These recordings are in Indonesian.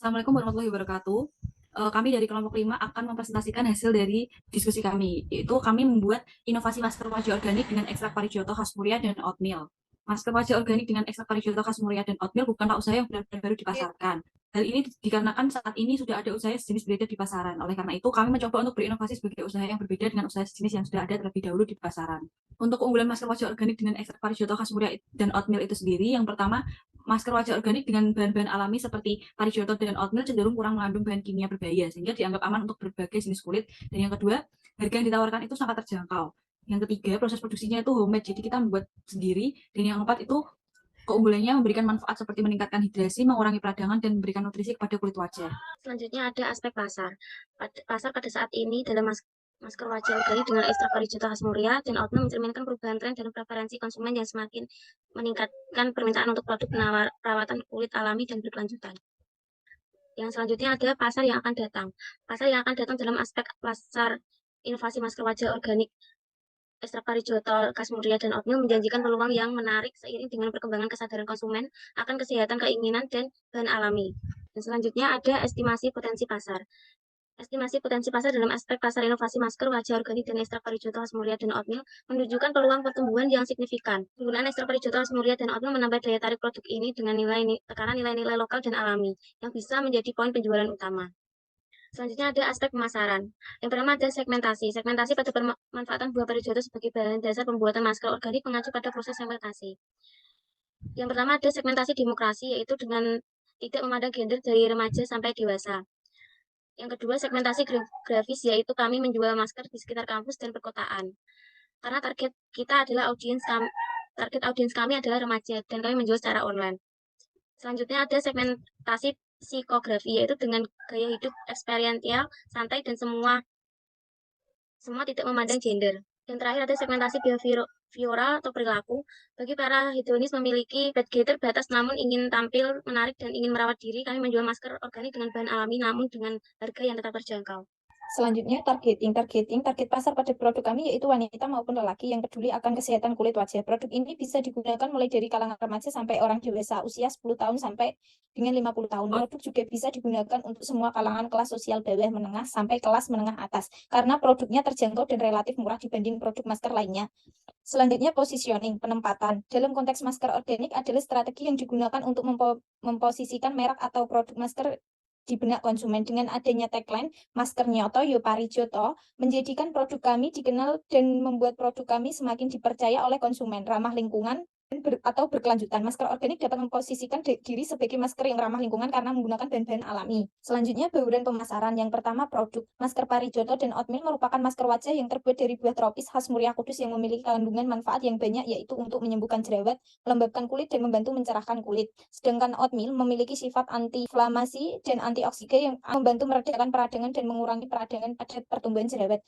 Assalamualaikum warahmatullahi wabarakatuh. Kami dari kelompok 5 akan mempresentasikan hasil dari diskusi kami, yaitu kami membuat inovasi masker wajah organik dengan ekstrak parijoto khas muria dan oatmeal. Masker wajah organik dengan ekstrak parijoto khas muria dan oatmeal bukanlah usaha yang benar-benar baru dipasarkan. Hal ini dikarenakan saat ini sudah ada usaha sejenis beredar di pasaran. Oleh karena itu, kami mencoba untuk berinovasi sebagai usaha yang berbeda dengan usaha sejenis yang sudah ada terlebih dahulu di pasaran. Untuk keunggulan masker wajah organik dengan ekstrak parijoto khas muria dan oatmeal itu sendiri, yang pertama, masker wajah organik dengan bahan-bahan alami seperti parijoto dan oatmeal cenderung kurang mengandung bahan kimia berbahaya sehingga dianggap aman untuk berbagai jenis kulit. Dan yang kedua, harga yang ditawarkan itu sangat terjangkau. Yang ketiga, proses produksinya itu homemade, jadi kita membuat sendiri. Dan yang keempat itu keunggulannya memberikan manfaat seperti meningkatkan hidrasi, mengurangi peradangan, dan memberikan nutrisi kepada kulit wajah. Selanjutnya ada aspek pasar. Pasar pada saat ini dalam masker wajah organik dengan ekstrak parijoto khas muria dan oatmeal mencerminkan perubahan tren dan preferensi konsumen yang semakin meningkatkan permintaan untuk produk penawar perawatan kulit alami dan berkelanjutan. Yang selanjutnya ada pasar yang akan datang. Pasar yang akan datang dalam aspek pasar inovasi masker wajah organik ekstrak parijoto khas muria dan oatmeal menjanjikan peluang yang menarik seiring dengan perkembangan kesadaran konsumen akan kesehatan, keinginan, dan bahan alami. Dan selanjutnya ada estimasi potensi pasar. Estimasi potensi pasar dalam aspek pasar inovasi masker wajah organik dan ekstrak parijoto khas muria dan oatmeal menunjukkan peluang pertumbuhan yang signifikan. Penggunaan ekstrak parijoto khas muria dan oatmeal menambah daya tarik produk ini dengan tekanan nilai-nilai lokal dan alami yang bisa menjadi poin penjualan utama. Selanjutnya ada aspek pemasaran. Yang pertama ada segmentasi. Segmentasi pada pemanfaatan buah parijoto sebagai bahan dasar pembuatan masker organik mengacu pada proses segmentasi. Yang pertama ada segmentasi demokrasi, yaitu dengan tidak memandang gender dari remaja sampai dewasa. Yang kedua, segmentasi geografis, yaitu kami menjual masker di sekitar kampus dan perkotaan. Karena target audiens kami adalah remaja dan kami menjual secara online. Selanjutnya ada segmentasi psikografi, yaitu dengan gaya hidup eksperiensial, santai, dan semua tidak memandang gender. Dan terakhir ada segmentasi behavioral atau perilaku. Bagi para hedonis memiliki budget terbatas namun ingin tampil menarik dan ingin merawat diri, kami menjual masker organik dengan bahan alami namun dengan harga yang tetap terjangkau. Selanjutnya, target pasar pada produk kami yaitu wanita maupun lelaki yang peduli akan kesehatan kulit wajah. Produk ini bisa digunakan mulai dari kalangan remaja sampai orang dewasa usia 10 tahun sampai dengan 50 tahun. Produk juga bisa digunakan untuk semua kalangan kelas sosial bawah menengah sampai kelas menengah atas karena produknya terjangkau dan relatif murah dibanding produk masker lainnya. Selanjutnya, positioning, penempatan. Dalam konteks masker organik adalah strategi yang digunakan untuk memposisikan merek atau produk masker di benak konsumen. Dengan adanya tagline masker nyoto yo parijoto menjadikan produk kami dikenal dan membuat produk kami semakin dipercaya oleh konsumen, ramah lingkungan atau berkelanjutan. Masker organik dapat memposisikan diri sebagai masker yang ramah lingkungan karena menggunakan bahan-bahan alami. Selanjutnya, bauran pemasaran. Yang pertama, produk. Masker parijoto dan oatmeal merupakan masker wajah yang terbuat dari buah tropis khas Muria Kudus yang memiliki kandungan manfaat yang banyak, yaitu untuk menyembuhkan jerawat, melembabkan kulit, dan membantu mencerahkan kulit. Sedangkan oatmeal memiliki sifat anti-inflamasi dan antioksidan yang membantu meredakan peradangan dan mengurangi peradangan pada pertumbuhan jerawat.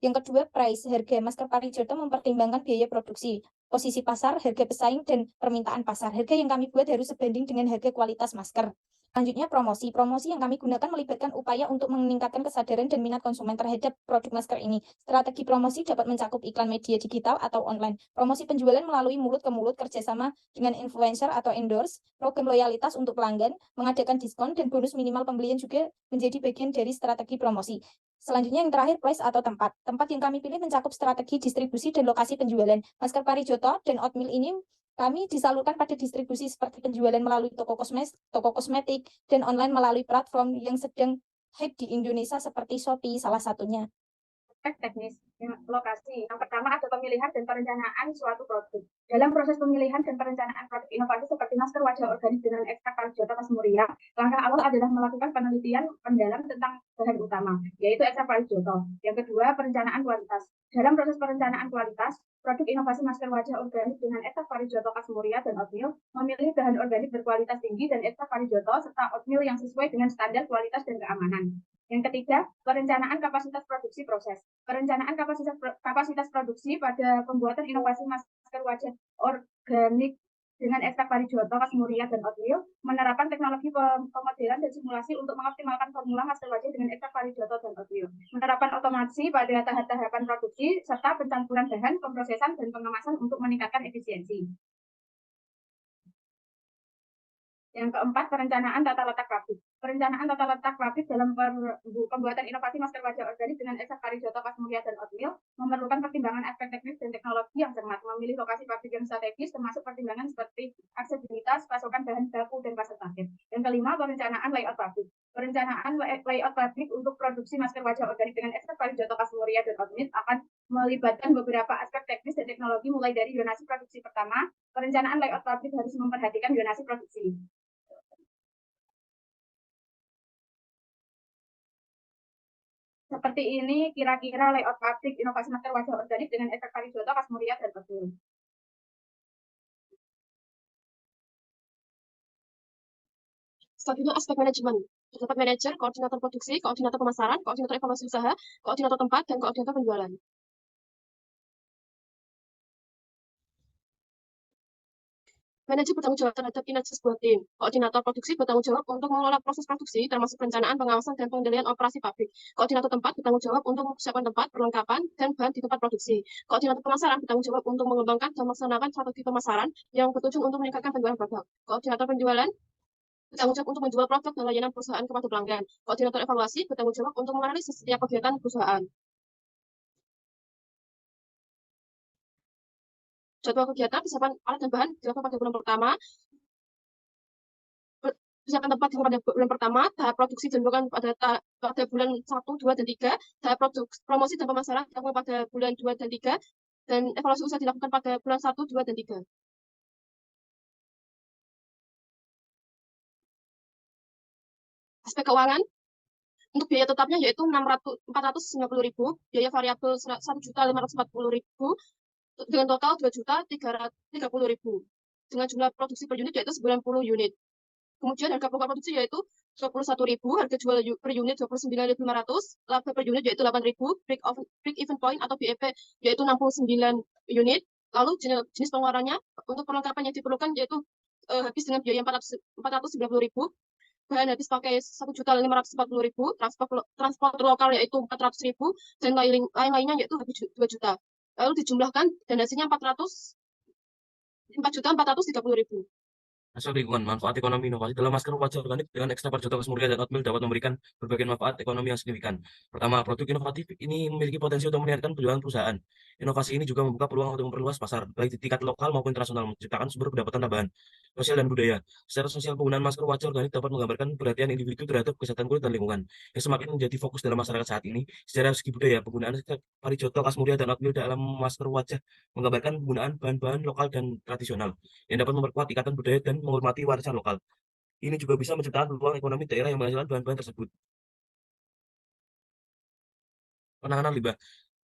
Yang kedua, price. Harga masker parijoto mempertimbangkan biaya produksi, posisi pasar, harga pesaing, dan permintaan pasar. Harga yang kami buat harus sebanding dengan harga kualitas masker. Selanjutnya, promosi. Promosi yang kami gunakan melibatkan upaya untuk meningkatkan kesadaran dan minat konsumen terhadap produk masker ini. Strategi promosi dapat mencakup iklan media digital atau online. Promosi penjualan melalui mulut ke mulut, kerjasama dengan influencer atau endorse, program loyalitas untuk pelanggan, mengadakan diskon, dan bonus minimal pembelian juga menjadi bagian dari strategi promosi. Selanjutnya yang terakhir, place atau tempat. Tempat yang kami pilih mencakup strategi distribusi dan lokasi penjualan. Masker parijoto dan oatmeal ini kami disalurkan pada distribusi seperti penjualan melalui toko kosmetik, dan online melalui platform yang sedang hype di Indonesia seperti Shopee salah satunya. Teknis lokasi. Yang pertama ada pemilihan dan perencanaan suatu produk. Dalam proses pemilihan dan perencanaan produk inovasi seperti masker wajah organik dengan ekstrak parijoto khas muria, langkah awal adalah melakukan penelitian mendalam tentang bahan utama, yaitu ekstrak parijoto. Yang kedua, perencanaan kualitas. Dalam proses perencanaan kualitas, produk inovasi masker wajah organik dengan ekstrak parijoto khas muria dan oatmeal memilih bahan organik berkualitas tinggi dan ekstrak parijoto serta oatmeal yang sesuai dengan standar kualitas dan keamanan. Yang ketiga, perencanaan kapasitas produksi proses. Perencanaan kapasitas produksi pada pembuatan inovasi masker wajah organik dengan ekstrak parijoto khas muria dan oatmeal, menerapkan teknologi pemodelan dan simulasi untuk mengoptimalkan formula masker wajah dengan ekstrak parijoto dan oatmeal, menerapkan otomasi pada tahap-tahapan produksi, serta pencampuran bahan, pemrosesan, dan pengemasan untuk meningkatkan efisiensi. Yang keempat, perencanaan tata letak pabrik. Perencanaan tata letak pabrik dalam pembuatan inovasi masker wajah organik dengan ekstrak parijoto, kasmuria, dan oatmeal memerlukan pertimbangan aspek teknis dan teknologi yang cermat, memilih lokasi pabrik yang strategis, termasuk pertimbangan seperti aksesibilitas, pasokan bahan baku, dan pasar target. Yang kelima, perencanaan layout pabrik. Perencanaan layout pabrik untuk produksi masker wajah organik dengan ekstrak parijoto, kasmuria, dan oatmeal akan melibatkan beberapa aspek teknis dan teknologi, mulai dari zonasi produksi pertama. Perencanaan layout pabrik harus memperhatikan zonasi produksi. Seperti ini kira-kira layout pabrik inovasi masker wajah organik dengan ekstrak parijoto, kasmuria, dan oatmeal. Selanjutnya aspek manajemen. Terdapat manajer, koordinator produksi, koordinator pemasaran, koordinator evaluasi usaha, koordinator tempat, dan koordinator penjualan. Manajer bertanggung jawab terhadap kinerja sebuah tim. Koordinator produksi bertanggung jawab untuk mengelola proses produksi, termasuk perencanaan, pengawasan, dan pengendalian operasi pabrik. Koordinator tempat bertanggung jawab untuk mempersiapkan tempat, perlengkapan, dan bahan di tempat produksi. Koordinator pemasaran bertanggung jawab untuk mengembangkan dan melaksanakan strategi pemasaran yang bertujuan untuk meningkatkan penjualan produk. Koordinator penjualan bertanggung jawab untuk menjual produk dan layanan perusahaan kepada pelanggan. Koordinator evaluasi bertanggung jawab untuk menganalisis setiap kegiatan perusahaan. Jadwal kegiatan persiapan alat dan bahan dilakukan pada bulan pertama. Persiapan tempat dilakukan pada bulan pertama, tahap produksi dilakukan pada bulan 1, 2, dan 3, tahap promosi dan pemasaran dilakukan pada bulan 2 dan 3, dan evaluasi usaha dilakukan pada bulan 1, 2, dan 3. Aspek keuangan, untuk biaya tetapnya yaitu 490.000, biaya variabel 1.540.000, dengan total 2.330.000, dengan jumlah produksi per unit yaitu 90 unit. Kemudian harga pokok produksi yaitu 21.000, harga jual per unit 29.500, laba per unit yaitu 8.000, break even point atau BEP yaitu 69 unit. Lalu jenis pengeluarannya untuk perlengkapan yang diperlukan yaitu habis dengan biaya 490.000, bahan habis pakai 1.540.000, transport lokal yaitu 400.000, dan lain-lainnya yaitu habis 2 juta. Lalu dijumlahkan dan hasilnya 4.430.000. Hasil lingkungan, manfaat ekonomi inovasi dalam masker wajah organik dengan ekstrak parijoto, kasmuria, dan oatmeal dapat memberikan berbagai manfaat ekonomi yang signifikan. Pertama, produk inovatif ini memiliki potensi untuk meningkatkan penjualan perusahaan. Inovasi ini juga membuka peluang untuk memperluas pasar, baik di tingkat lokal maupun internasional, menciptakan sumber pendapatan tambahan. Sosial dan budaya. Secara sosial, penggunaan masker wajah organik dapat menggambarkan perhatian individu terhadap kesehatan kulit dan lingkungan, yang semakin menjadi fokus dalam masyarakat saat ini. Secara segi budaya, penggunaan ekstrak parijoto, kasmuria, dan oatmeal dalam masker wajah menggambarkan penggunaan bahan-bahan lokal dan tradisional, yang dapat memperkuat ikatan budaya dan menghormati warisan lokal. Ini juga bisa menciptakan peluang ekonomi daerah yang menghasilkan bahan-bahan tersebut. Penanganan limbah.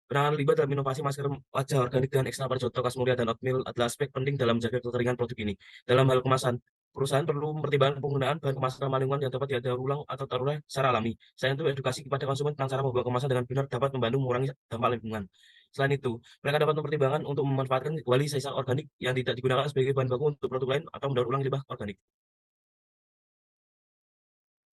Penanganan limbah dalam inovasi masker wajah organik dengan ekstrak parijoto, kasmuria, dan oatmeal adalah aspek penting dalam menjaga kekeringan produk ini. Dalam hal kemasan, perusahaan perlu mempertimbangkan penggunaan bahan kemasan ramah lingkungan yang dapat didaur ulang atau terurai secara alami. Selain itu, edukasi kepada konsumen tentang cara membuat kemasan dengan benar dapat membantu mengurangi dampak lingkungan. Selain itu, mereka dapat mempertimbangkan untuk memanfaatkan kembali sisa organik yang tidak digunakan sebagai bahan baku untuk produk lain atau mendaur ulang limbah organik.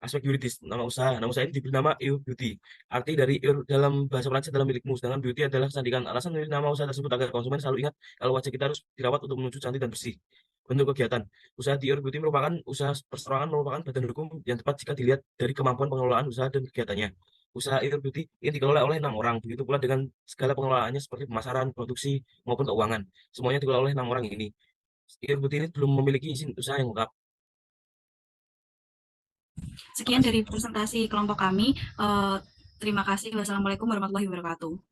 Aspek yuridis, nama usaha ini diberi nama EUR Beauty. Arti dari EUR dalam bahasa Prancis adalah milikmu, sedangkan beauty adalah kecantikan. Alasan dari nama usaha tersebut agar konsumen selalu ingat kalau wajah kita harus dirawat untuk menuju cantik dan bersih. Bentuk kegiatan, usaha di EUR Beauty merupakan usaha perseroan, merupakan badan hukum yang tepat jika dilihat dari kemampuan pengelolaan usaha dan kegiatannya. Usaha EUR Beauty ini dikelola oleh 6 orang, begitu pula dengan segala pengelolaannya seperti pemasaran, produksi, maupun keuangan. Semuanya dikelola oleh 6 orang ini. EUR Beauty ini belum memiliki izin usaha yang lengkap. Sekian dari presentasi kelompok kami. Terima kasih. Wassalamualaikum warahmatullahi wabarakatuh.